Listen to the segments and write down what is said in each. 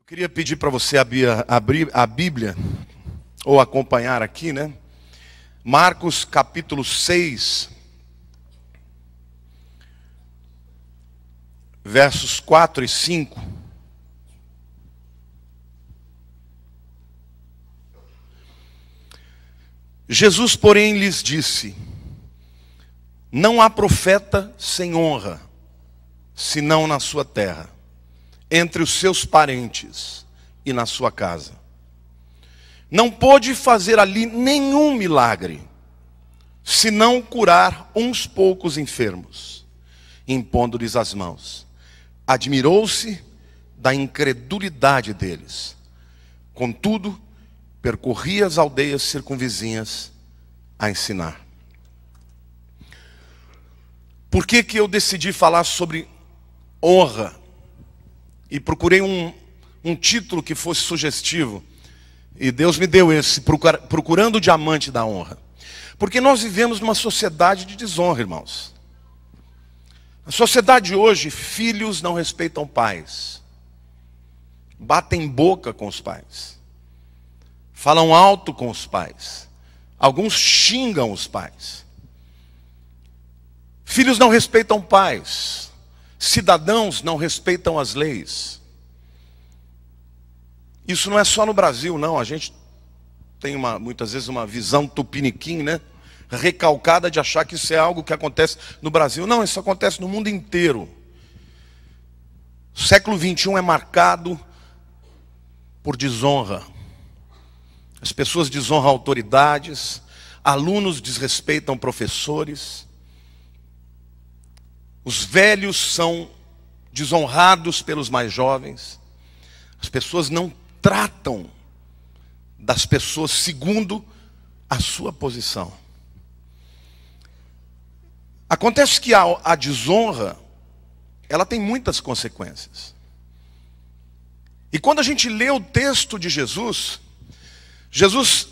Queria pedir para você abrir a Bíblia, ou acompanhar aqui, né? Marcos capítulo 6, versos 4 e 5. Jesus, porém, lhes disse: não há profeta sem honra, senão na sua terra, entre os seus parentes e na sua casa. Não pôde fazer ali nenhum milagre, senão curar uns poucos enfermos, impondo-lhes as mãos. Admirou-se da incredulidade deles. Contudo, percorria as aldeias circunvizinhas a ensinar. Por que eu decidi falar sobre honra? E procurei um título que fosse sugestivo. E Deus me deu esse, procurando o diamante da honra. Porque nós vivemos numa sociedade de desonra, irmãos. Na sociedade de hoje, filhos não respeitam pais. Batem boca com os pais. Falam alto com os pais. Alguns xingam os pais. Filhos não respeitam pais. Cidadãos não respeitam as leis. Isso não é só no Brasil, não. A gente tem muitas vezes uma visão tupiniquim, né? Recalcada de achar que isso é algo que acontece no Brasil. Não, isso acontece no mundo inteiro. O século XXI é marcado por desonra. As pessoas desonram autoridades, alunos desrespeitam professores. Os velhos são desonrados pelos mais jovens. As pessoas não tratam das pessoas segundo a sua posição. Acontece que a desonra, ela tem muitas consequências. E quando a gente lê o texto de Jesus, Jesus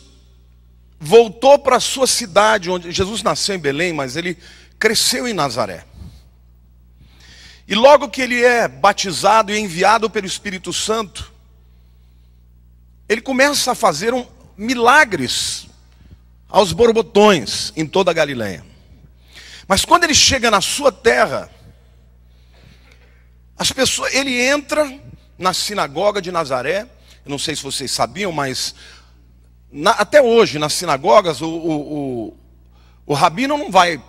voltou para a sua cidade, onde Jesus nasceu em Belém, mas ele cresceu em Nazaré. E logo que ele é batizado e enviado pelo Espírito Santo, ele começa a fazer milagres aos borbotões em toda a Galileia. Mas quando ele chega na sua terra, ele entra na sinagoga de Nazaré. Eu não sei se vocês sabiam, mas até hoje nas sinagogas o rabino não vai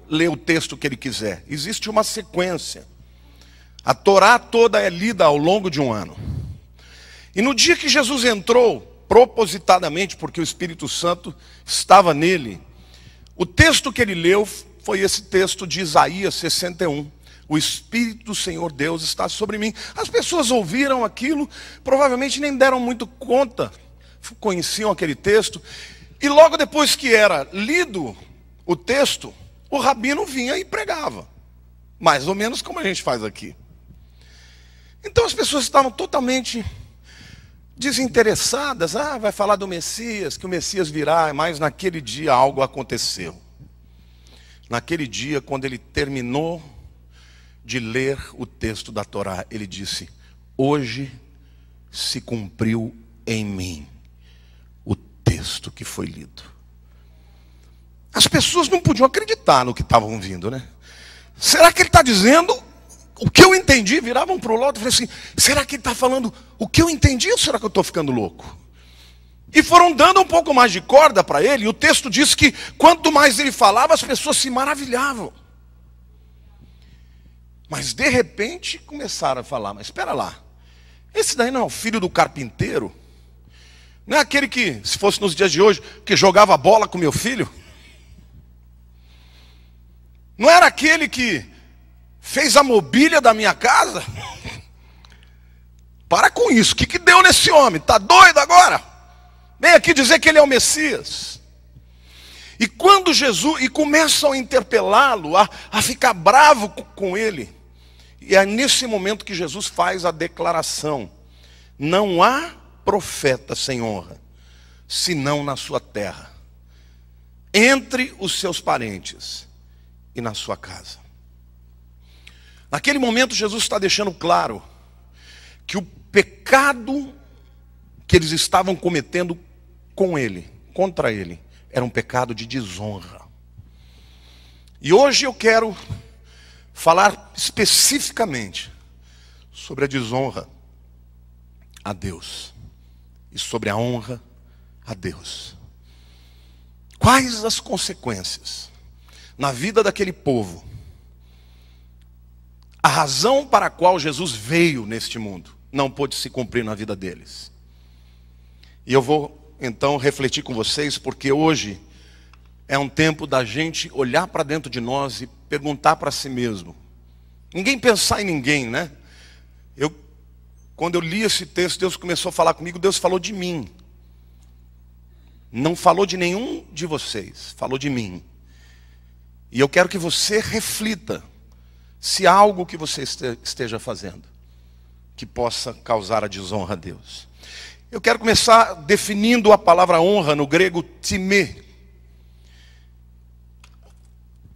ler o texto que ele quiser. Existe uma sequência. A Torá toda é lida ao longo de um ano. E no dia que Jesus entrou, propositadamente, porque o Espírito Santo estava nele, o texto que ele leu foi esse texto de Isaías 61. O Espírito do Senhor Deus está sobre mim. As pessoas ouviram aquilo, provavelmente nem deram muito conta, conheciam aquele texto. E logo depois que era lido o texto, o rabino vinha e pregava. Mais ou menos como a gente faz aqui. Então as pessoas estavam totalmente desinteressadas. Vai falar do Messias, que o Messias virá. Mas naquele dia algo aconteceu. Naquele dia, quando ele terminou de ler o texto da Torá, ele disse: hoje se cumpriu em mim o texto que foi lido. As pessoas não podiam acreditar no que estavam ouvindo, né? Será que ele está dizendo o que eu entendi? Viravam para o lado e falaram assim: será que ele está falando o que eu entendi ou será que eu estou ficando louco? E foram dando um pouco mais de corda para ele. E o texto diz que quanto mais ele falava, as pessoas se maravilhavam. Mas de repente começaram a falar: mas espera lá, esse daí não é o filho do carpinteiro? Não é aquele que, se fosse nos dias de hoje, que jogava bola com meu filho? Não era aquele que fez a mobília da minha casa? Para com isso, o que deu nesse homem? Está doido agora? Vem aqui dizer que ele é o Messias. E quando e começam a interpelá-lo, a ficar bravo com ele. E é nesse momento que Jesus faz a declaração: não há profeta sem honra, senão na sua terra, entre os seus parentes e na sua casa. Naquele momento Jesus está deixando claro que o pecado que eles estavam cometendo com ele, contra ele, era um pecado de desonra. E hoje eu quero falar especificamente sobre a desonra a Deus e sobre a honra a Deus. Quais as consequências na vida daquele povo? A razão para a qual Jesus veio neste mundo não pôde se cumprir na vida deles. E eu vou então refletir com vocês, porque hoje é um tempo da gente olhar para dentro de nós e perguntar para si mesmo. Ninguém pensar em ninguém, né? Quando eu li esse texto, Deus começou a falar comigo, Deus falou de mim. Não falou de nenhum de vocês, falou de mim. E eu quero que você reflita se há algo que você esteja fazendo que possa causar a desonra a Deus. Eu quero começar definindo a palavra honra no grego timê.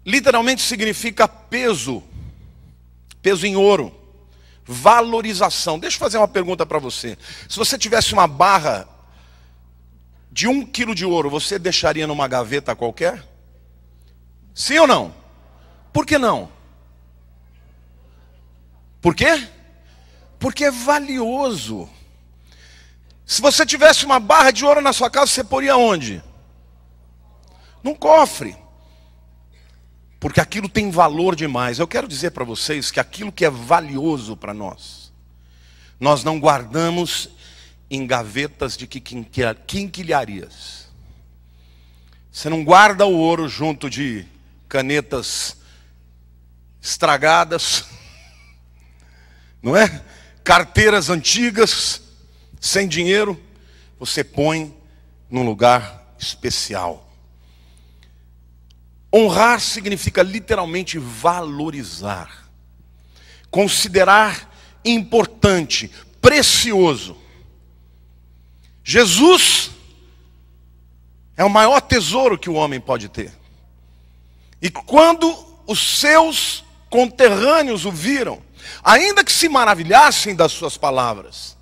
Literalmente significa peso, peso em ouro, valorização. Deixa eu fazer uma pergunta para você. Se você tivesse uma barra de 1 quilo de ouro, você deixaria numa gaveta qualquer? Sim ou não? Por que não? Por quê? Porque é valioso. Se você tivesse uma barra de ouro na sua casa, você poria onde? Num cofre. Porque aquilo tem valor demais. Eu quero dizer para vocês que aquilo que é valioso para nós, nós não guardamos em gavetas de quinquilharias. Você não guarda o ouro junto de canetas estragadas, não é? Carteiras antigas, sem dinheiro. Você põe num lugar especial. Honrar significa literalmente valorizar, considerar importante, precioso. Jesus é o maior tesouro que o homem pode ter. E quando os seus conterrâneos o viram, ainda que se maravilhassem das suas palavras,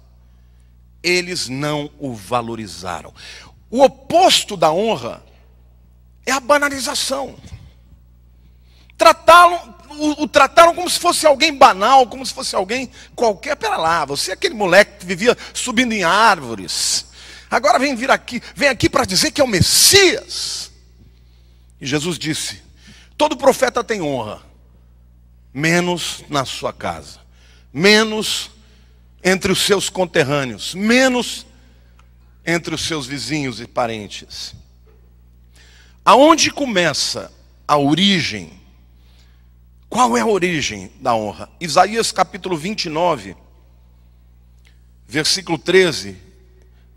eles não o valorizaram. O oposto da honra é a banalização. O trataram como se fosse alguém banal, como se fosse alguém qualquer. Pera lá, você é aquele moleque que vivia subindo em árvores. Agora vem aqui para dizer que é o Messias. E Jesus disse: todo profeta tem honra, menos na sua casa, menos entre os seus conterrâneos, menos entre os seus vizinhos e parentes. Aonde começa a origem? Qual é a origem da honra? Isaías capítulo 29, versículo 13,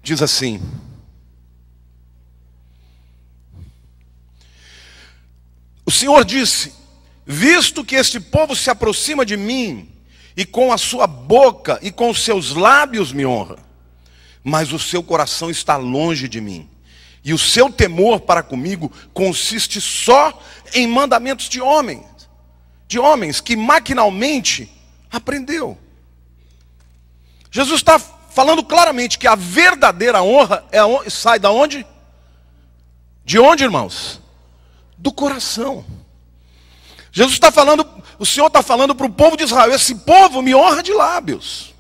diz assim: o Senhor disse: visto que este povo se aproxima de mim, e com a sua boca e com os seus lábios me honra, mas o seu coração está longe de mim, e o seu temor para comigo consiste só em mandamentos de homens que maquinalmente aprendeu. Jesus está falando claramente que a verdadeira honra sai da onde? De onde, irmãos? Do coração. Jesus está falando, o Senhor está falando para o povo de Israel: esse povo me honra de lábios.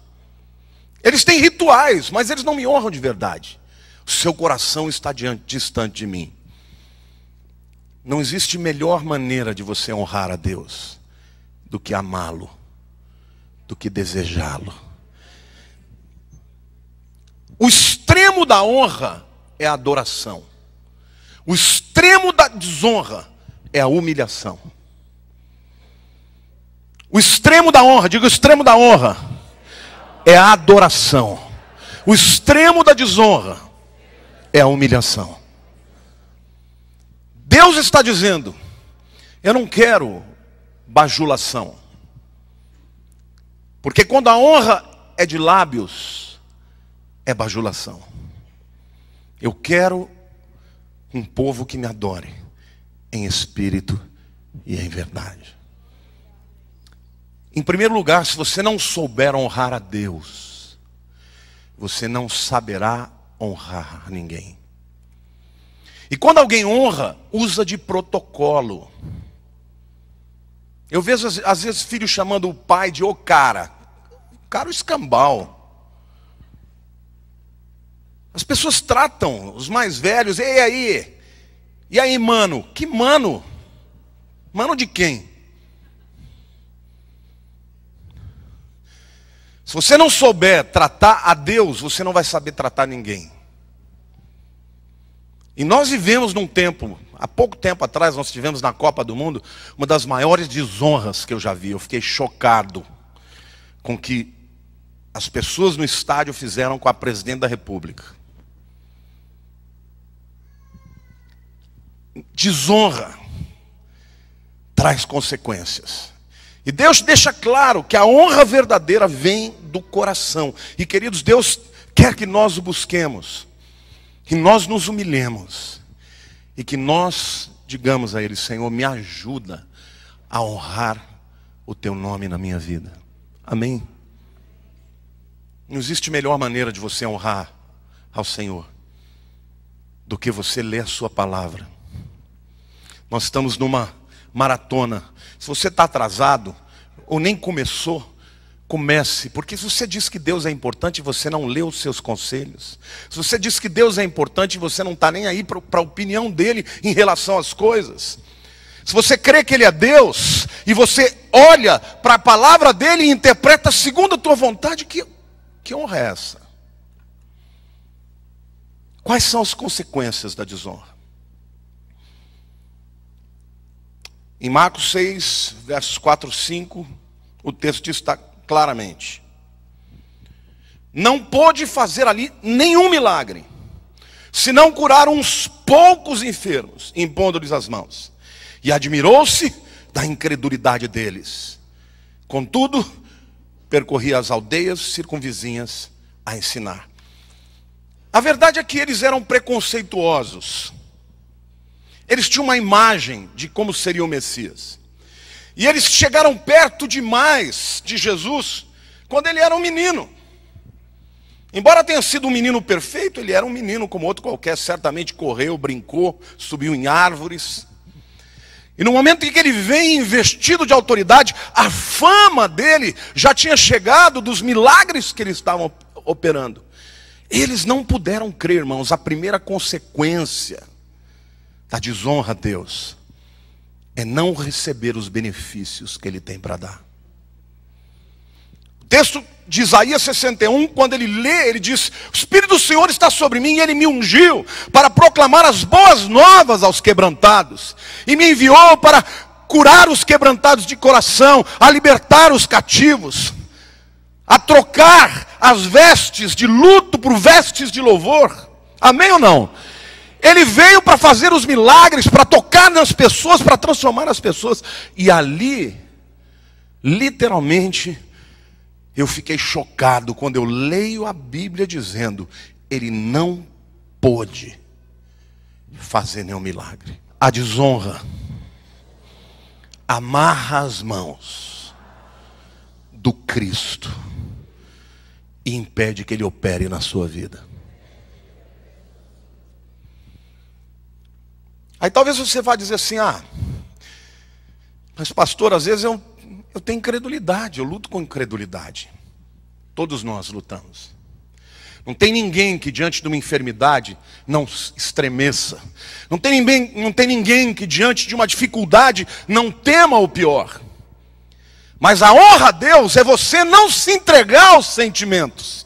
Eles têm rituais, mas eles não me honram de verdade. O seu coração está distante de mim. Não existe melhor maneira de você honrar a Deus do que amá-lo, do que desejá-lo. O extremo da honra é a adoração. O extremo da desonra é a humilhação. O extremo da honra, diga o extremo da honra, é a adoração. O extremo da desonra é a humilhação. Deus está dizendo: eu não quero bajulação. Porque quando a honra é de lábios, é bajulação. Eu quero um povo que me adore em espírito e em verdade. Em primeiro lugar, se você não souber honrar a Deus, você não saberá honrar ninguém. E quando alguém honra, usa de protocolo. Eu vejo às vezes filho chamando o pai de o cara o escambau. As pessoas tratam os mais velhos, e aí mano? Que mano? Mano de quem? Se você não souber tratar a Deus, você não vai saber tratar ninguém. E nós vivemos num tempo, há pouco tempo atrás, nós tivemos na Copa do Mundo, uma das maiores desonras que eu já vi. Eu fiquei chocado com o que as pessoas no estádio fizeram com a presidente da República. Desonra traz consequências. E Deus deixa claro que a honra verdadeira vem do coração. E queridos, Deus quer que nós o busquemos, que nós nos humilhemos e que nós digamos a Ele: Senhor, me ajuda a honrar o Teu nome na minha vida. Amém? Não existe melhor maneira de você honrar ao Senhor do que você ler a Sua palavra. Nós estamos numa maratona. Se você está atrasado ou nem começou, comece. Porque se você diz que Deus é importante e você não lê os seus conselhos, se você diz que Deus é importante e você não está nem aí para a opinião dele em relação às coisas, se você crê que ele é Deus e você olha para a palavra dele e interpreta segundo a tua vontade, que honra é essa? Quais são as consequências da desonra? Em Marcos 6, versos 4 e 5, o texto diz claramente: não pôde fazer ali nenhum milagre, senão curar uns poucos enfermos, impondo-lhes as mãos. E admirou-se da incredulidade deles. Contudo, percorria as aldeias circunvizinhas a ensinar. A verdade é que eles eram preconceituosos. Eles tinham uma imagem de como seria o Messias. E eles chegaram perto demais de Jesus quando ele era um menino. Embora tenha sido um menino perfeito, ele era um menino como outro qualquer. Certamente correu, brincou, subiu em árvores. E no momento em que ele vem investido de autoridade, a fama dele já tinha chegado dos milagres que eles estavam operando. Eles não puderam crer, irmãos. A primeira consequência da desonra a Deus é não receber os benefícios que ele tem para dar. O texto de Isaías 61, quando ele lê, ele diz: o Espírito do Senhor está sobre mim e ele me ungiu para proclamar as boas novas aos quebrantados, e me enviou para curar os quebrantados de coração, a libertar os cativos, a trocar as vestes de luto por vestes de louvor. Amém ou não? Ele veio para fazer os milagres, para tocar nas pessoas, para transformar as pessoas. E ali, literalmente, eu fiquei chocado quando eu leio a Bíblia dizendo: ele não pôde fazer nenhum milagre. A desonra amarra as mãos do Cristo e impede que ele opere na sua vida. Aí talvez você vá dizer assim: mas pastor, às vezes eu tenho incredulidade, eu luto com incredulidade. Todos nós lutamos. Não tem ninguém que diante de uma enfermidade não estremeça. Não tem ninguém que diante de uma dificuldade não tema o pior. Mas a honra a Deus é você não se entregar aos sentimentos.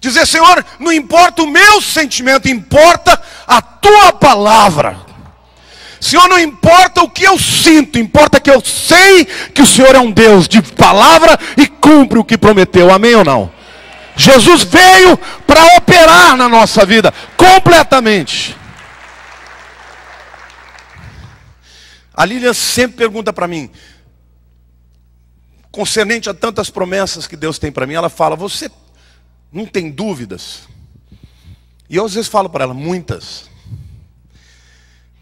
Dizer: Senhor, não importa o meu sentimento, importa a tua palavra. Senhor, não importa o que eu sinto, importa que eu sei que o Senhor é um Deus de palavra e cumpre o que prometeu. Amém ou não? Jesus veio para operar na nossa vida completamente. A Lília sempre pergunta para mim, concernente a tantas promessas que Deus tem para mim, ela fala: você não tem dúvidas? E eu às vezes falo para ela: muitas.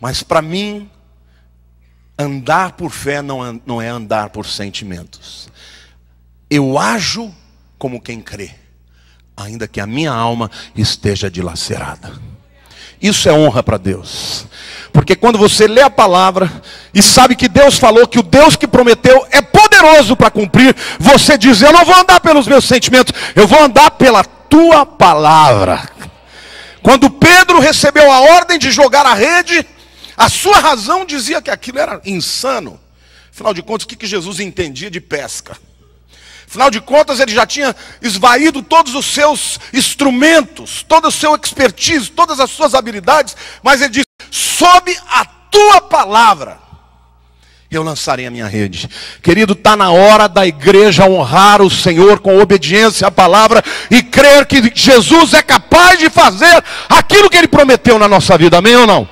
Mas para mim, andar por fé não é andar por sentimentos. Eu ajo como quem crê. ainda que a minha alma esteja dilacerada. Isso é honra para Deus. Porque quando você lê a palavra e sabe que Deus falou, que o Deus que prometeu é poderoso para cumprir, você diz: eu não vou andar pelos meus sentimentos, eu vou andar pela tua palavra. Quando Pedro recebeu a ordem de jogar a rede, a sua razão dizia que aquilo era insano. Afinal de contas, o que Jesus entendia de pesca? Afinal de contas, ele já tinha esvaído todos os seus instrumentos, todo o seu expertise, todas as suas habilidades. Mas ele disse: sob a tua palavra eu lançarei a minha rede. Querido, está na hora da igreja honrar o Senhor com obediência à palavra e crer que Jesus é capaz de fazer aquilo que Ele prometeu na nossa vida. Amém ou não?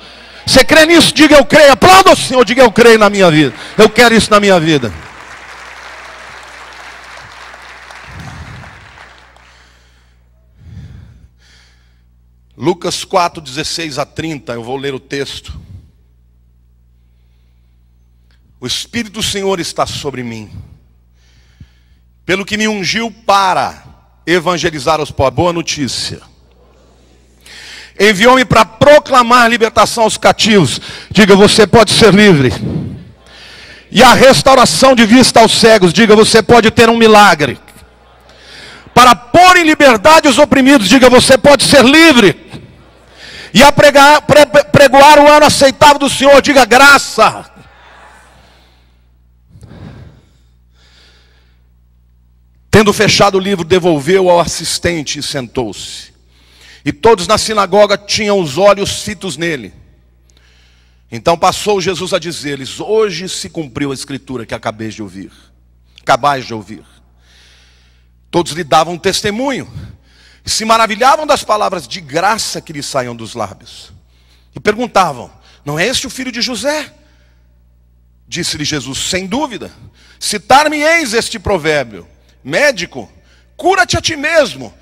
Você crê nisso? Diga: eu creio. Aplauda o Senhor, diga: eu creio na minha vida. Eu quero isso na minha vida. Lucas 4, 16 a 30, eu vou ler o texto. O Espírito do Senhor está sobre mim, pelo que me ungiu para evangelizar os pobres. Boa notícia. Enviou-me para proclamar libertação aos cativos. Diga: você pode ser livre. E a restauração de vista aos cegos. Diga: você pode ter um milagre. Para pôr em liberdade os oprimidos. Diga: você pode ser livre. E a pregoar o ano aceitável do Senhor. Diga: graça. Tendo fechado o livro, devolveu ao assistente e sentou-se. E todos na sinagoga tinham os olhos fitos nele. Então passou Jesus a dizer-lhes: hoje se cumpriu a escritura que acabais de ouvir. Todos lhe davam testemunho e se maravilhavam das palavras de graça que lhe saíam dos lábios. E perguntavam: não é este o filho de José? Disse-lhe Jesus: sem dúvida. Citar-me-eis este provérbio: médico, cura-te a ti mesmo.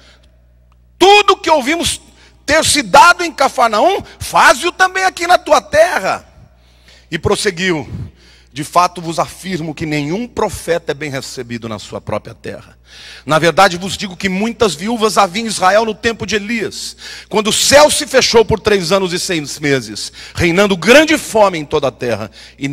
Tudo que ouvimos ter se dado em Cafarnaum, faze-o também aqui na tua terra. E prosseguiu: de fato vos afirmo que nenhum profeta é bem recebido na sua própria terra. Na verdade vos digo que muitas viúvas havia em Israel no tempo de Elias, quando o céu se fechou por 3 anos e 6 meses, reinando grande fome em toda a terra, e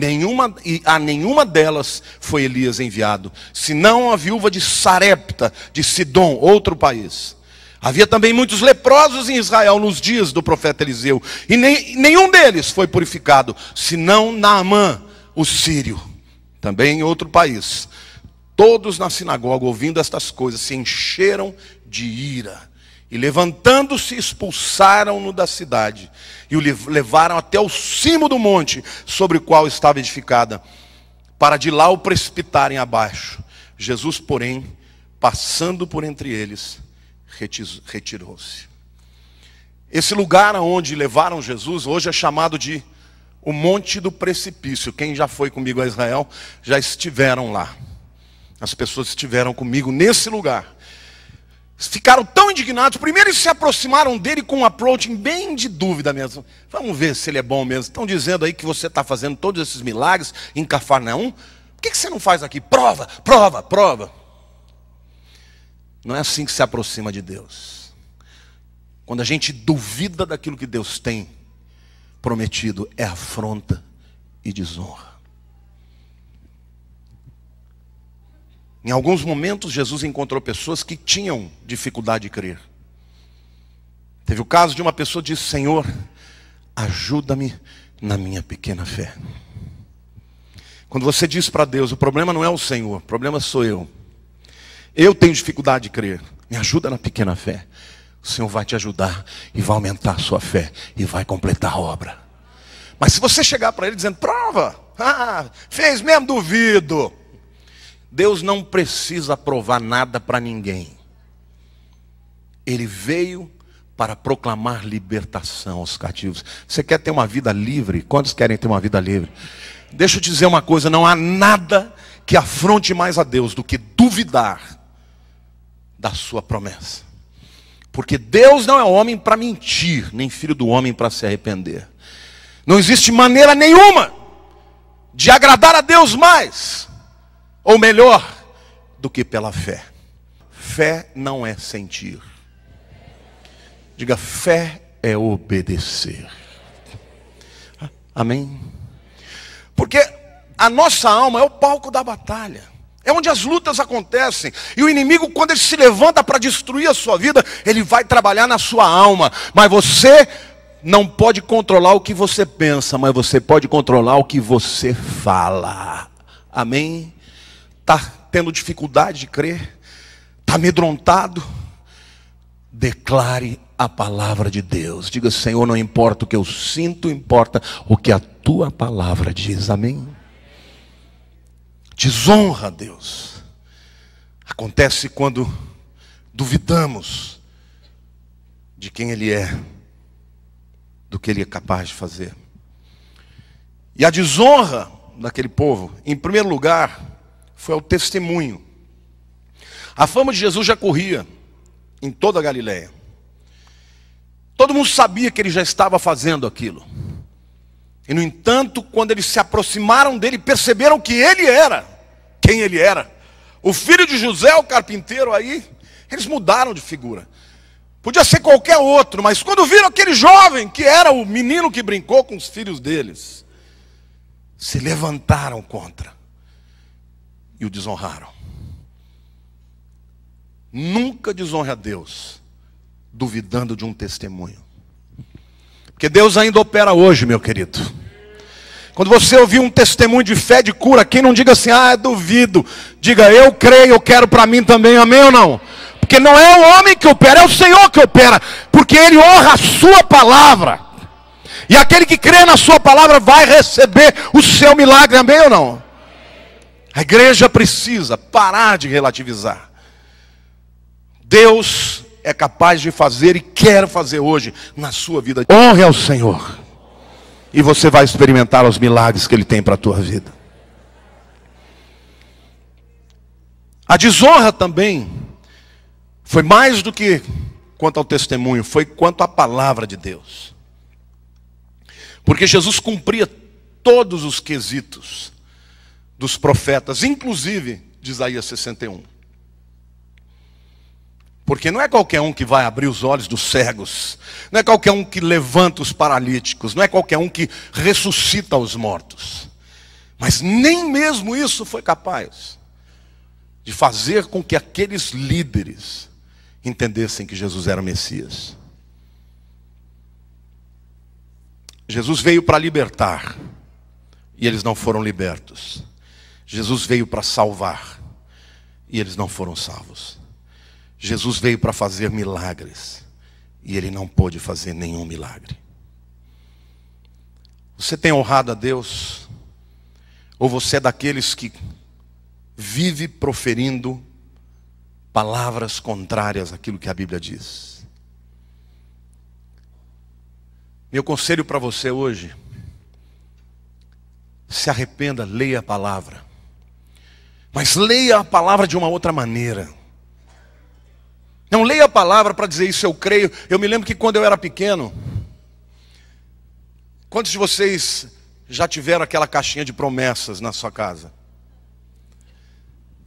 a nenhuma delas foi Elias enviado, senão a viúva de Sarepta, de Sidom, outro país. Havia também muitos leprosos em Israel nos dias do profeta Eliseu, e nenhum deles foi purificado, senão Naamã, o sírio, também em outro país. Todos na sinagoga, ouvindo estas coisas, se encheram de ira, e levantando-se, expulsaram-no da cidade, e o levaram até o cimo do monte, sobre o qual estava edificada, para de lá o precipitarem abaixo. Jesus, porém, passando por entre eles, retirou-se. Esse lugar aonde levaram Jesus, hoje é chamado de o Monte do Precipício. Quem já foi comigo a Israel, já estiveram lá. As pessoas estiveram comigo nesse lugar. Ficaram tão indignados. Primeiro eles se aproximaram dele com um approach bem de dúvida mesmo. Vamos ver se ele é bom mesmo. Estão dizendo aí que você está fazendo todos esses milagres em Cafarnaum. Por que você não faz aqui? Prova, prova, prova. Não é assim que se aproxima de Deus. Quando a gente duvida daquilo que Deus tem prometido, é afronta e desonra. Em alguns momentos Jesus encontrou pessoas que tinham dificuldade de crer. Teve o caso de uma pessoa que disse: Senhor, ajuda-me na minha pequena fé. Quando você diz para Deus: o problema não é o Senhor, o problema sou eu. Eu tenho dificuldade de crer, me ajuda na pequena fé. O Senhor vai te ajudar e vai aumentar a sua fé e vai completar a obra. Mas se você chegar para Ele dizendo: prova, fez mesmo, duvido. Deus não precisa provar nada para ninguém. Ele veio para proclamar libertação aos cativos. Você quer ter uma vida livre? Quantos querem ter uma vida livre? Deixa eu te dizer uma coisa: não há nada que afronte mais a Deus do que duvidar da sua promessa. Porque Deus não é homem para mentir, nem filho do homem para se arrepender. Não existe maneira nenhuma de agradar a Deus mais, ou melhor, do que pela fé. Fé não é sentir. Diga, fé é obedecer. Amém? Porque a nossa alma é o palco da batalha. É onde as lutas acontecem. E o inimigo, quando ele se levanta para destruir a sua vida, ele vai trabalhar na sua alma. Mas você não pode controlar o que você pensa, mas você pode controlar o que você fala. Amém? Está tendo dificuldade de crer? Está amedrontado? Declare a palavra de Deus. Diga, Senhor, não importa o que eu sinto, importa o que a tua palavra diz. Amém? Desonra a Deus acontece quando duvidamos de quem Ele é, do que Ele é capaz de fazer. E a desonra daquele povo, em primeiro lugar, foi o testemunho. A fama de Jesus já corria em toda a Galileia. Todo mundo sabia que Ele já estava fazendo aquilo. E no entanto, quando eles se aproximaram dele, perceberam que Ele era quem Ele era. O filho de José, o carpinteiro, aí, eles mudaram de figura. Podia ser qualquer outro, mas quando viram aquele jovem, que era o menino que brincou com os filhos deles, se levantaram contra e o desonraram. Nunca desonre a Deus duvidando de um testemunho. Porque Deus ainda opera hoje, meu querido. Quando você ouvir um testemunho de fé, de cura, quem não diga assim, duvido. Diga, eu creio, eu quero para mim também, amém ou não? Porque não é o homem que opera, é o Senhor que opera. Porque Ele honra a sua palavra. E aquele que crê na sua palavra vai receber o seu milagre, amém ou não? A igreja precisa parar de relativizar. Deus é capaz de fazer e quer fazer hoje na sua vida. Honre ao Senhor. E você vai experimentar os milagres que Ele tem para a tua vida. A desonra também foi mais do que quanto ao testemunho, foi quanto à palavra de Deus. Porque Jesus cumpria todos os quesitos dos profetas, inclusive de Isaías 61. Porque não é qualquer um que vai abrir os olhos dos cegos. Não é qualquer um que levanta os paralíticos. Não é qualquer um que ressuscita os mortos. Mas nem mesmo isso foi capaz de fazer com que aqueles líderes entendessem que Jesus era o Messias. Jesus veio para libertar. E eles não foram libertos. Jesus veio para salvar. E eles não foram salvos. Jesus veio para fazer milagres. E Ele não pôde fazer nenhum milagre. Você tem honrado a Deus? Ou você é daqueles que vive proferindo palavras contrárias àquilo que a Bíblia diz? Meu conselho para você hoje: se arrependa, leia a palavra. Mas leia a palavra de uma outra maneira. Não leia a palavra para dizer isso eu creio. Eu me lembro que quando eu era pequeno, quantos de vocês já tiveram aquela caixinha de promessas na sua casa?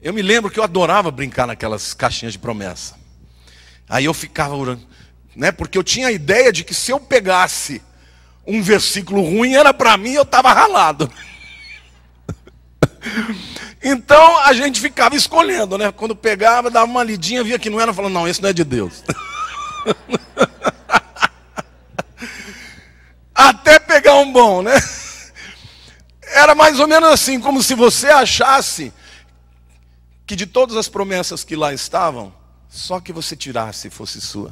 Eu me lembro que eu adorava brincar naquelas caixinhas de promessa. Aí eu ficava orando, né? Porque eu tinha a ideia de que se eu pegasse um versículo ruim, era para mim, eu estava ralado. Então a gente ficava escolhendo, né? Quando pegava, dava uma lidinha, via que não era, falando, não, esse não é de Deus. Até pegar um bom, né? Era mais ou menos assim, como se você achasse que de todas as promessas que lá estavam, só que você tirasse e fosse sua.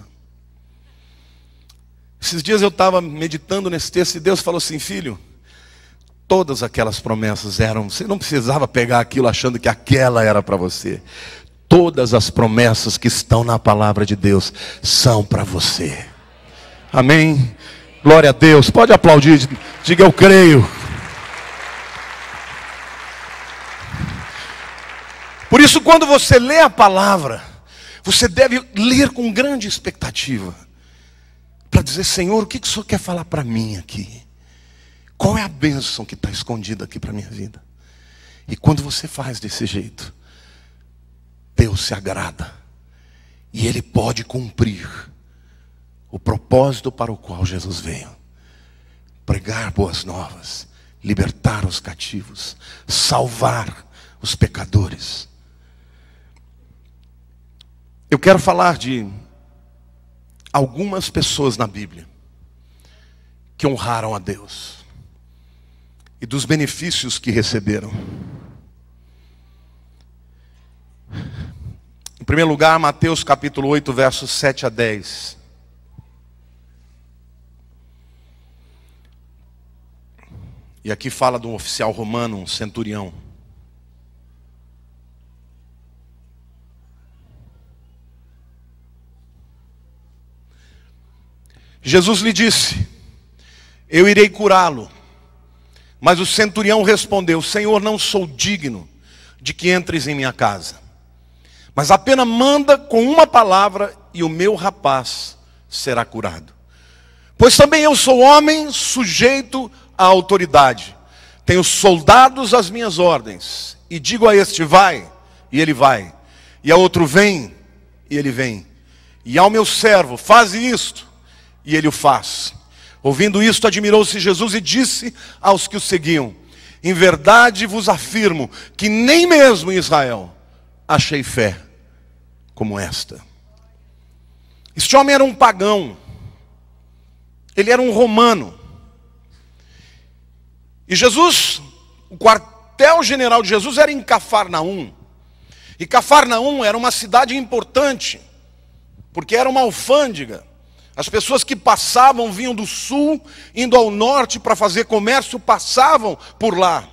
Esses dias eu estava meditando nesse texto e Deus falou assim, filho, todas aquelas promessas eram, você não precisava pegar aquilo achando que aquela era para você. Todas as promessas que estão na palavra de Deus são para você. Amém? Glória a Deus. Pode aplaudir, diga eu creio. Por isso, quando você lê a palavra, você deve ler com grande expectativa. Para dizer, Senhor, o que o Senhor quer falar para mim aqui? Qual é a bênção que está escondida aqui para a minha vida? E quando você faz desse jeito, Deus se agrada. E Ele pode cumprir o propósito para o qual Jesus veio: pregar boas novas, libertar os cativos, salvar os pecadores. Eu quero falar de algumas pessoas na Bíblia que honraram a Deus e dos benefícios que receberam. Em primeiro lugar, Mateus capítulo 8, versos 7 a 10. E aqui fala de um oficial romano, um centurião. Jesus lhe disse: eu irei curá-lo. Mas o centurião respondeu: Senhor, não sou digno de que entres em minha casa, mas apenas manda com uma palavra e o meu rapaz será curado. Pois também eu sou homem sujeito à autoridade. Tenho soldados às minhas ordens. E digo a este: vai, e ele vai. E a outro: vem, e ele vem. E ao meu servo: faze isto, e ele o faz. Ouvindo isto, admirou-se Jesus e disse aos que o seguiam: em verdade vos afirmo que nem mesmo em Israel achei fé como esta. Este homem era um pagão. Ele era um romano. E Jesus, o quartel-general de Jesus era em Cafarnaum. E Cafarnaum era uma cidade importante, porque era uma alfândega. As pessoas que passavam, vinham do sul, indo ao norte para fazer comércio, passavam por lá.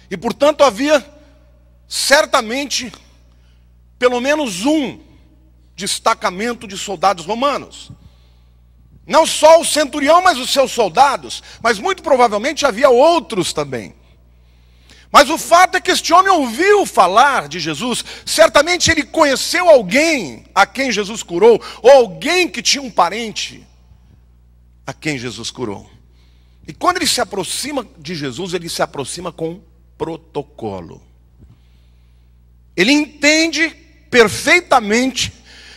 E portanto havia certamente pelo menos um destacamento de soldados romanos. Não só o centurião, mas os seus soldados. Mas muito provavelmente havia outros também. Mas o fato é que este homem ouviu falar de Jesus. Certamente ele conheceu alguém a quem Jesus curou, ou alguém que tinha um parente a quem Jesus curou. E quando ele se aproxima de Jesus, ele se aproxima com protocolo. Ele entende perfeitamente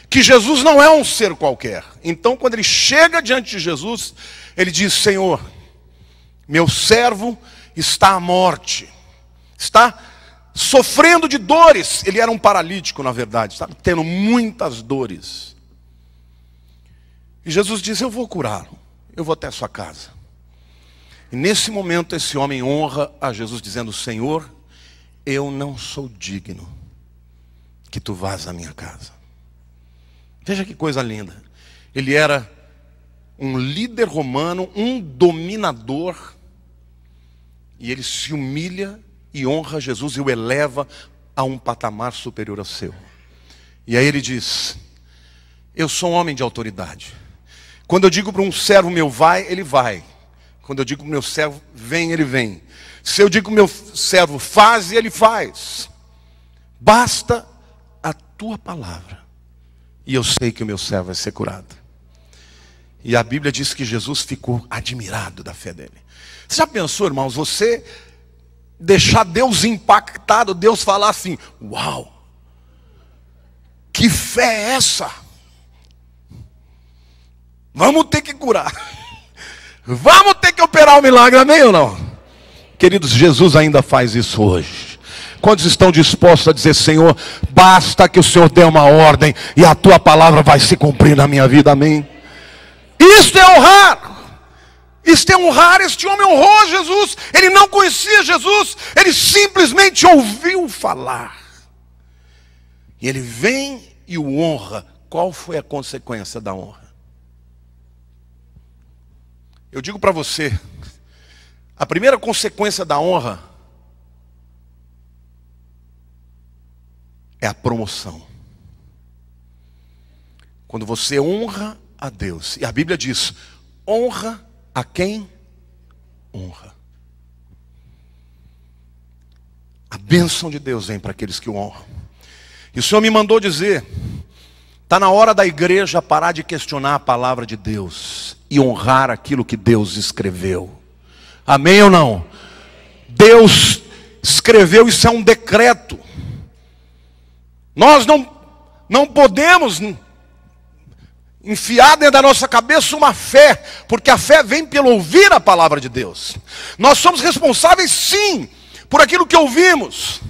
que Jesus não é um ser qualquer. Então, quando ele chega diante de Jesus, ele diz: Senhor, meu servo está à morte, está sofrendo de dores. Ele era um paralítico, na verdade, está tendo muitas dores. E Jesus diz: eu vou curá-lo, eu vou até a sua casa. E nesse momento esse homem honra a Jesus, dizendo: Senhor, eu não sou digno que tu vás à minha casa. Veja que coisa linda. Ele era um líder romano, um dominador, e ele se humilha e honra Jesus e o eleva a um patamar superior ao seu. E aí ele diz: eu sou um homem de autoridade. Quando eu digo para um servo meu vai, ele vai. Quando eu digo para o meu servo vem, ele vem. Se eu digo para o meu servo faz, ele faz. Basta a tua palavra e eu sei que o meu servo vai ser curado. E a Bíblia diz que Jesus ficou admirado da fé dele. Você já pensou, irmãos, você deixar Deus impactado, Deus falar assim: uau, que fé é essa? Vamos ter que curar. Vamos ter que operar o milagre, amém ou não? Queridos, Jesus ainda faz isso hoje. Quantos estão dispostos a dizer: Senhor, basta que o Senhor dê uma ordem e a tua palavra vai se cumprir na minha vida, amém? Isto é honrar. Isto é honrar. Este homem honrou Jesus. Ele não conhecia Jesus, ele simplesmente ouviu falar. E ele vem e o honra. Qual foi a consequência da honra? Eu digo para você, a primeira consequência da honra é a promoção. Quando você honra a Deus, e a Bíblia diz: honra a quem honra. A bênção de Deus vem para aqueles que o honram. E o Senhor me mandou dizer: está na hora da igreja parar de questionar a palavra de Deus e honrar aquilo que Deus escreveu. Amém ou não? Deus escreveu, isso é um decreto. Nós não podemos enfiar dentro da nossa cabeça uma fé, porque a fé vem pelo ouvir a palavra de Deus. Nós somos responsáveis, sim, por aquilo que ouvimos,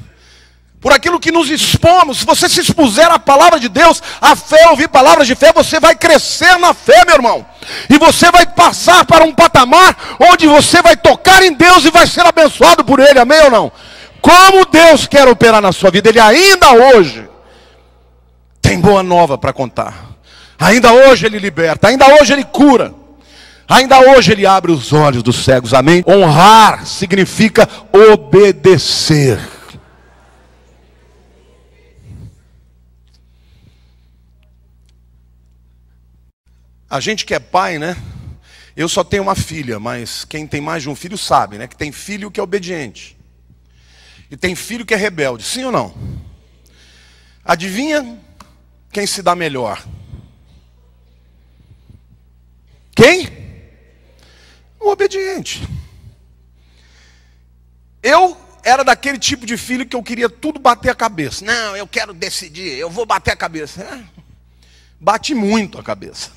por aquilo que nos expomos. Se você se expuser à palavra de Deus, a fé, ouvir palavras de fé, você vai crescer na fé, meu irmão. E você vai passar para um patamar onde você vai tocar em Deus e vai ser abençoado por Ele, amém ou não? Como Deus quer operar na sua vida, Ele ainda hoje tem boa nova para contar. Ainda hoje Ele liberta, ainda hoje Ele cura, ainda hoje Ele abre os olhos dos cegos, amém? Honrar significa obedecer. A gente que é pai, né? Eu só tenho uma filha, mas quem tem mais de um filho sabe, né? Que tem filho que é obediente. E tem filho que é rebelde, sim ou não? Adivinha quem se dá melhor? Quem? O obediente. Eu era daquele tipo de filho que eu queria tudo bater a cabeça. Não, eu quero decidir, eu vou bater a cabeça. Bati muito a cabeça.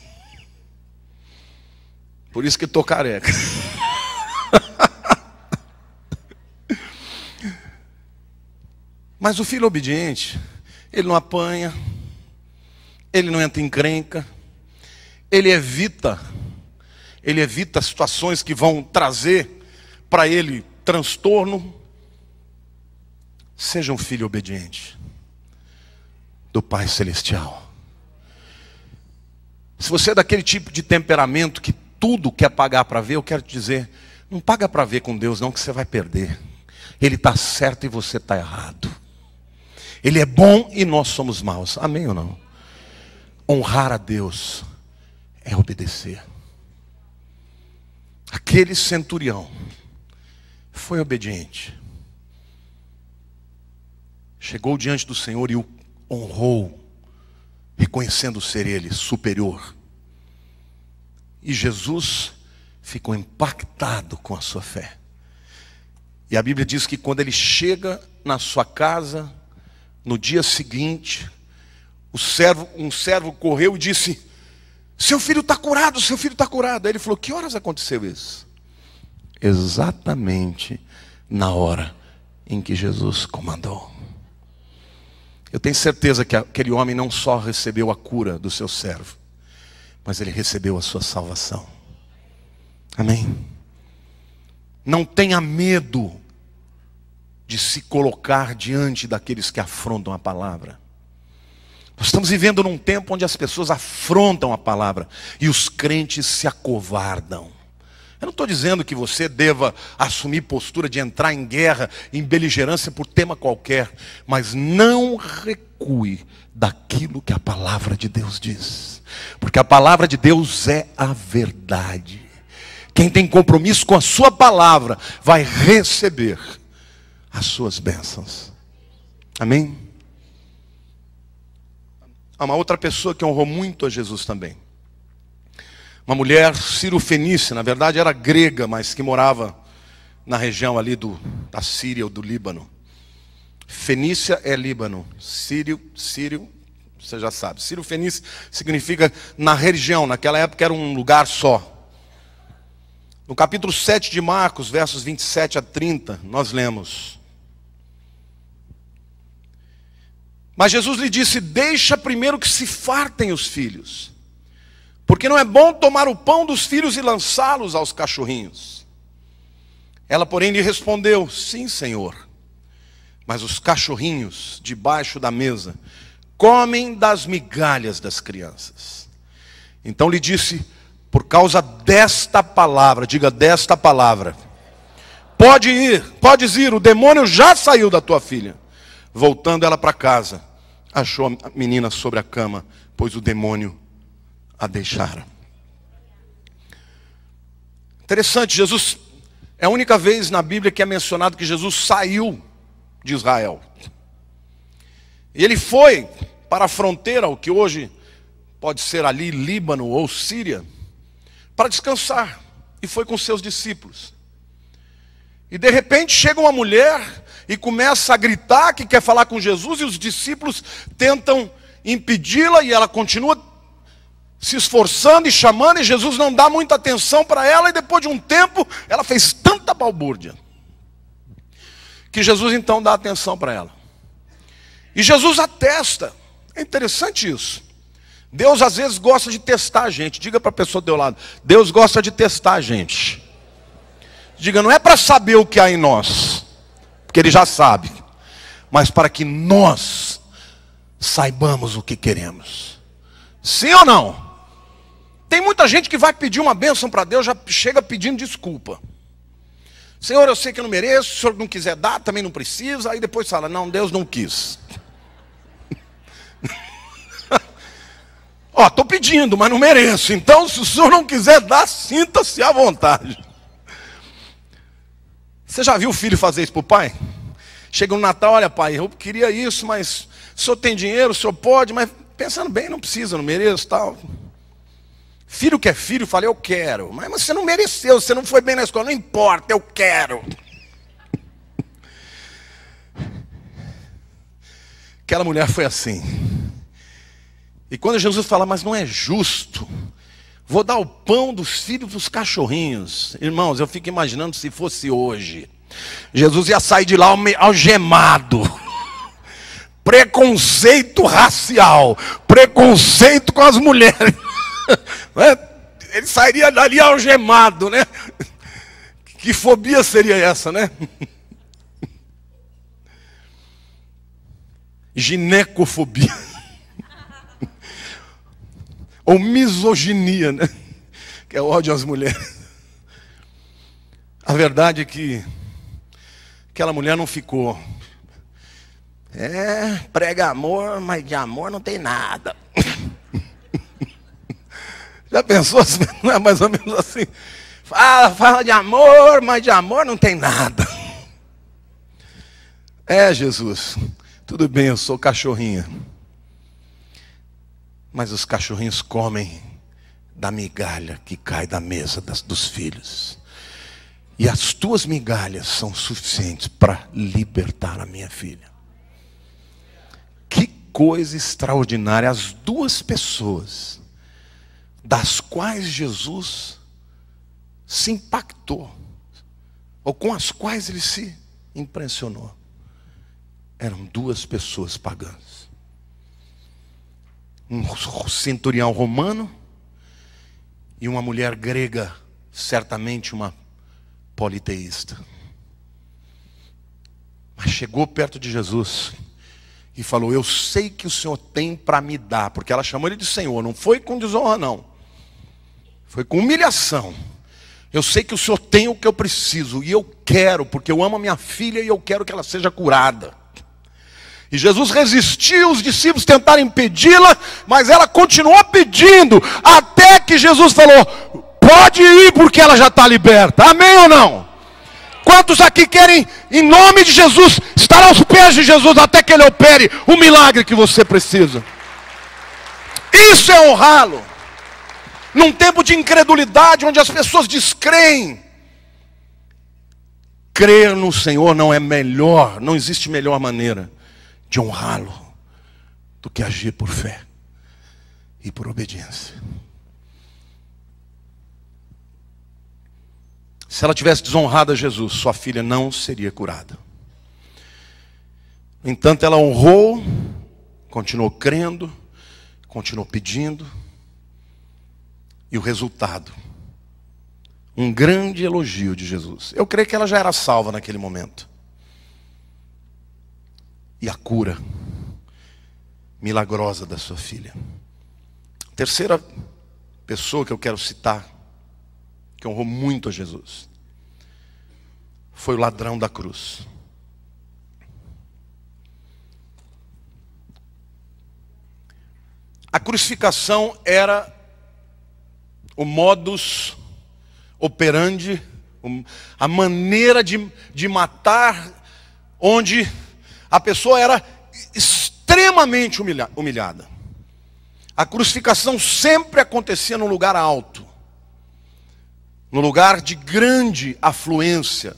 Por isso que estou careca. Mas o filho obediente, ele não apanha, ele não entra em encrenca, ele evita situações que vão trazer para ele transtorno. Seja um filho obediente do Pai Celestial. Se você é daquele tipo de temperamento que tudo quer pagar para ver, eu quero te dizer, não paga para ver com Deus não, que você vai perder. Ele está certo e você está errado. Ele é bom e nós somos maus, amém ou não? Honrar a Deus é obedecer. Aquele centurião foi obediente. Chegou diante do Senhor e o honrou, reconhecendo ser Ele superior. E Jesus ficou impactado com a sua fé. E a Bíblia diz que quando ele chega na sua casa, no dia seguinte, um servo correu e disse: seu filho está curado, seu filho está curado. Aí ele falou: que horas aconteceu isso? Exatamente na hora em que Jesus comandou. Eu tenho certeza que aquele homem não só recebeu a cura do seu servo, mas ele recebeu a sua salvação. Amém? Não tenha medo de se colocar diante daqueles que afrontam a palavra. Nós estamos vivendo num tempo onde as pessoas afrontam a palavra e os crentes se acovardam. Eu não estou dizendo que você deva assumir postura de entrar em guerra, em beligerância por tema qualquer, mas não recue daquilo que a palavra de Deus diz, porque a palavra de Deus é a verdade. Quem tem compromisso com a sua palavra vai receber as suas bênçãos. Amém? Há uma outra pessoa que honrou muito a Jesus também. Uma mulher sírio-fenícia, na verdade era grega, mas que morava na região ali da Síria ou do Líbano. Fenícia é Líbano, Sírio, você já sabe. Sírio-fenícia significa na região, naquela época era um lugar só. No capítulo 7 de Marcos, versos 27 a 30, nós lemos: mas Jesus lhe disse: deixa primeiro que se fartem os filhos, porque não é bom tomar o pão dos filhos e lançá-los aos cachorrinhos. Ela, porém, lhe respondeu: sim, Senhor, mas os cachorrinhos debaixo da mesa comem das migalhas das crianças. Então lhe disse: por causa desta palavra, diga desta palavra, podes ir, o demônio já saiu da tua filha. Voltando ela para casa, achou a menina sobre a cama, pois o demônio a deixara. Interessante, Jesus, é a única vez na Bíblia que é mencionado que Jesus saiu de Israel. E ele foi para a fronteira, o que hoje pode ser ali Líbano ou Síria, para descansar. E foi com seus discípulos. E de repente chega uma mulher e começa a gritar que quer falar com Jesus, e os discípulos tentam impedi-la, e ela continua se esforçando e chamando, e Jesus não dá muita atenção para ela, e depois de um tempo, ela fez tanta balbúrdia, que Jesus então dá atenção para ela. E Jesus atesta. É interessante isso. Deus às vezes gosta de testar a gente. Diga para a pessoa do teu lado: Deus gosta de testar a gente. Diga, não é para saber o que há em nós, porque Ele já sabe, mas para que nós saibamos o que queremos. Sim ou não? Tem muita gente que vai pedir uma bênção para Deus, já chega pedindo desculpa. Senhor, eu sei que eu não mereço, se o Senhor não quiser dar, também não precisa. Aí depois fala, não, Deus não quis. Ó, estou pedindo, mas não mereço. Então, se o Senhor não quiser dar, sinta-se à vontade. Você já viu o filho fazer isso para o pai? Chega no Natal, olha pai, eu queria isso, mas o senhor tem dinheiro, o senhor pode, mas pensando bem, não precisa, não mereço, tal. Filho que é filho, fala, eu quero. Mas você não mereceu, você não foi bem na escola, não importa, eu quero. Aquela mulher foi assim. E quando Jesus fala, mas não é justo, vou dar o pão dos filhos para os cachorrinhos. Irmãos, eu fico imaginando se fosse hoje. Jesus ia sair de lá algemado. Preconceito racial. Preconceito com as mulheres. Ele sairia dali algemado, né? Que fobia seria essa, né? Ginecofobia. Ou misoginia, né? Que é ódio às mulheres. A verdade é que aquela mulher não ficou. Prega amor, mas de amor não tem nada. Já pensou assim? Não é mais ou menos assim? Fala de amor, mas de amor não tem nada. Jesus, tudo bem, eu sou cachorrinha. Mas os cachorrinhos comem da migalha que cai da mesa dos filhos. E as tuas migalhas são suficientes para libertar a minha filha. Que coisa extraordinária. As duas pessoas das quais Jesus se impactou, ou com as quais ele se impressionou, eram duas pessoas pagãs. Um centurião romano e uma mulher grega, certamente uma politeísta. Mas chegou perto de Jesus e falou, eu sei que o Senhor tem para me dar, porque ela chamou ele de Senhor, não foi com desonra não, foi com humilhação. Eu sei que o Senhor tem o que eu preciso, e eu quero, porque eu amo a minha filha e eu quero que ela seja curada. E Jesus resistiu, os discípulos tentaram impedi-la, mas ela continuou pedindo, até que Jesus falou, pode ir porque ela já está liberta. Amém ou não? Quantos aqui querem, em nome de Jesus, estar aos pés de Jesus até que Ele opere o milagre que você precisa? Isso é honrá-lo. Num tempo de incredulidade, onde as pessoas descreem, crer no Senhor não é melhor, não existe melhor maneira de honrá-lo do que agir por fé e por obediência. Se ela tivesse desonrado a Jesus, sua filha não seria curada. No entanto, ela honrou, continuou crendo, continuou pedindo, e o resultado, um grande elogio de Jesus. Eu creio que ela já era salva naquele momento. E a cura milagrosa da sua filha. Terceira pessoa que eu quero citar, que honrou muito a Jesus, foi o ladrão da cruz. A crucificação era o modus operandi, a maneira de matar, onde a pessoa era extremamente humilhada. A crucificação sempre acontecia num lugar alto, no lugar de grande afluência,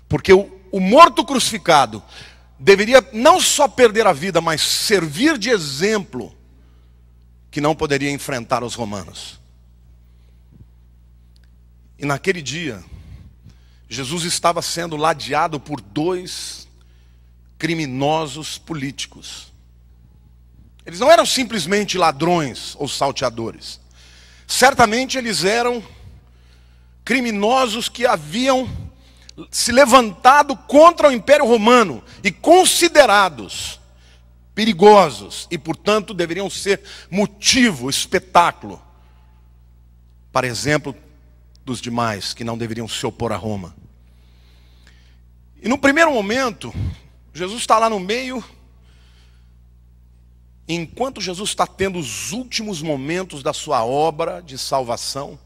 porque o morto crucificado deveria não só perder a vida, mas servir de exemplo, que não poderia enfrentar os romanos. E naquele dia, Jesus estava sendo ladeado por 2 criminosos políticos. Eles não eram simplesmente ladrões ou salteadores. Certamente eles eram criminosos que haviam se levantado contra o Império Romano e considerados perigosos e, portanto, deveriam ser motivo, espetáculo, para exemplo dos demais que não deveriam se opor a Roma. E no primeiro momento, Jesus está lá no meio. Enquanto Jesus está tendo os últimos momentos da sua obra de salvação,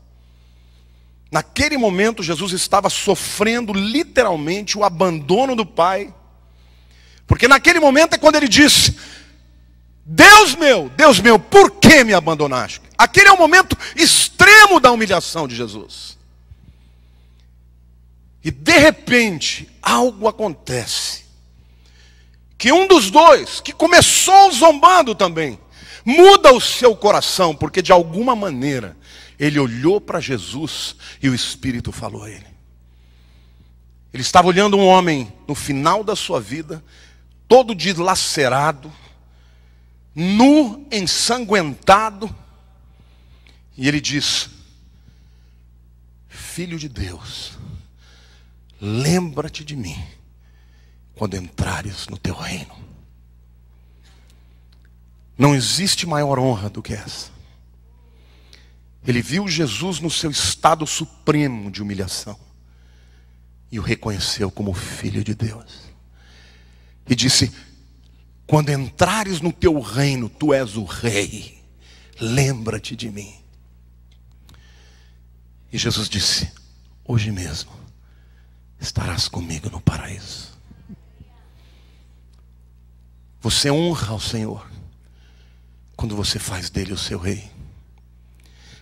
naquele momento Jesus estava sofrendo literalmente o abandono do Pai, porque naquele momento é quando ele disse: Deus meu, por que me abandonaste? Aquele é o momento extremo da humilhação de Jesus. E de repente, algo acontece. Que um dos 2, que começou zombando também, muda o seu coração, porque de alguma maneira, ele olhou para Jesus e o Espírito falou a ele. Ele estava olhando um homem no final da sua vida, todo dilacerado, nu, ensanguentado, e ele diz: Filho de Deus, lembra-te de mim quando entrares no teu reino. Não existe maior honra do que essa. Ele viu Jesus no seu estado supremo de humilhação e o reconheceu como Filho de Deus. E disse: quando entrares no teu reino, tu és o rei, lembra-te de mim. E Jesus disse: hoje mesmo estarás comigo no paraíso. Você honra ao Senhor quando você faz dele o seu rei.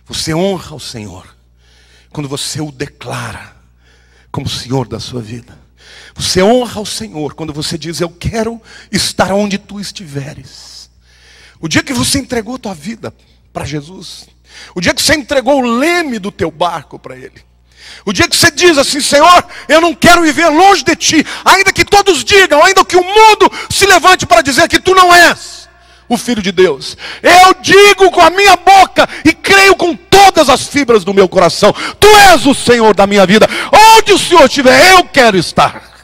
Você honra ao Senhor quando você o declara como Senhor da sua vida. Você honra ao Senhor quando você diz: eu quero estar onde tu estiveres. O dia que você entregou a tua vida para Jesus, o dia que você entregou o leme do teu barco para Ele, o dia que você diz assim: Senhor, eu não quero viver longe de Ti, ainda que todos digam, ainda que o mundo se levante para dizer que Tu não és o Filho de Deus, eu digo com a minha boca e creio com todas as fibras do meu coração: Tu és o Senhor da minha vida. Onde o Senhor estiver, eu quero estar.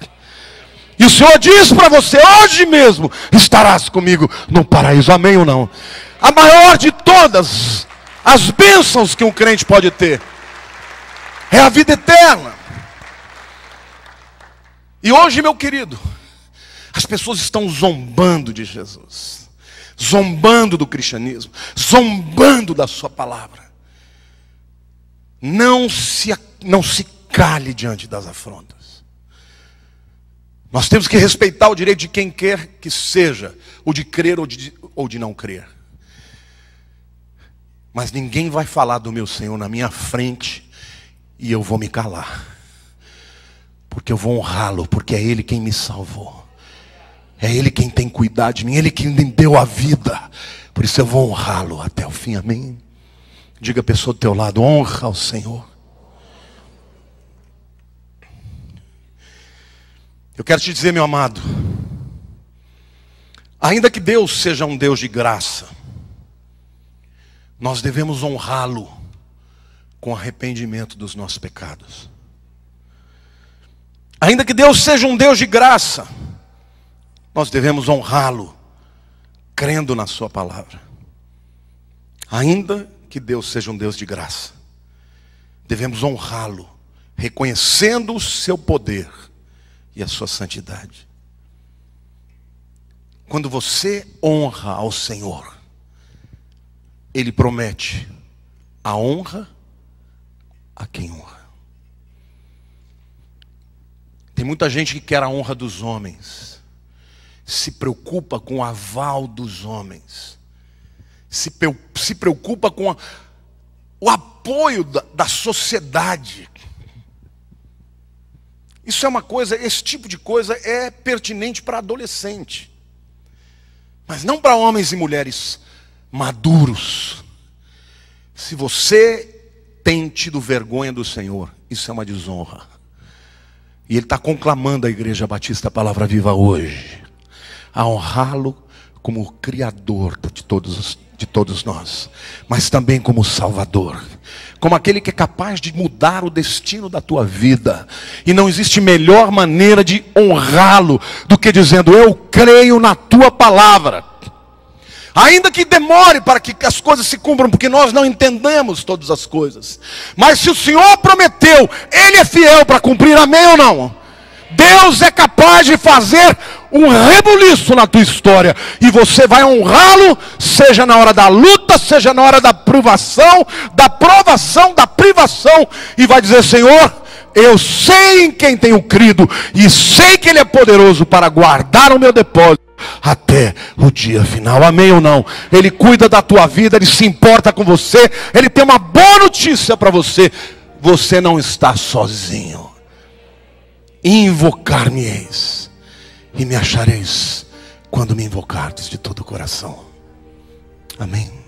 E o Senhor diz para você: hoje mesmo estarás comigo no paraíso. Amém ou não? A maior de todas as bênçãos que um crente pode ter é a vida eterna. E hoje, meu querido, as pessoas estão zombando de Jesus, zombando do cristianismo, zombando da sua palavra. Não se cale diante das afrontas. Nós temos que respeitar o direito de quem quer que seja, o de crer ou de não crer. Mas ninguém vai falar do meu Senhor na minha frente e eu vou me calar, porque eu vou honrá-lo, porque é Ele quem me salvou, é Ele quem tem cuidado de mim, Ele quem me deu a vida. Por isso eu vou honrá-lo até o fim, amém? Diga a pessoa do teu lado: honra ao Senhor. Eu quero te dizer, meu amado, ainda que Deus seja um Deus de graça, nós devemos honrá-lo com arrependimento dos nossos pecados. Ainda que Deus seja um Deus de graça, nós devemos honrá-lo crendo na sua palavra. Ainda que Deus seja um Deus de graça, devemos honrá-lo reconhecendo o seu poder e a sua santidade. Quando você honra ao Senhor, Ele promete a honra a quem honra. Tem muita gente que quer a honra dos homens, se preocupa com o aval dos homens, se preocupa com o apoio da sociedade. Isso é uma coisa, esse tipo de coisa é pertinente para adolescente, mas não para homens e mulheres maduros. Se você tem tido vergonha do Senhor, isso é uma desonra. E Ele está conclamando a Igreja Batista Palavra Viva hoje a honrá-lo como o Criador de todos nós, mas também como Salvador, como aquele que é capaz de mudar o destino da tua vida. E não existe melhor maneira de honrá-lo do que dizendo: eu creio na tua palavra. Ainda que demore para que as coisas se cumpram, porque nós não entendemos todas as coisas. Mas se o Senhor prometeu, Ele é fiel para cumprir, amém ou não? Deus é capaz de fazer um rebuliço na tua história. E você vai honrá-lo, seja na hora da luta, seja na hora da provação, da privação. E vai dizer: Senhor, eu sei em quem tenho crido, e sei que Ele é poderoso para guardar o meu depósito até o dia final, amém ou não? Ele cuida da tua vida, Ele se importa com você, Ele tem uma boa notícia para você: você não está sozinho. Invocar-me-eis e me achareis quando me invocardes de todo o coração. Amém.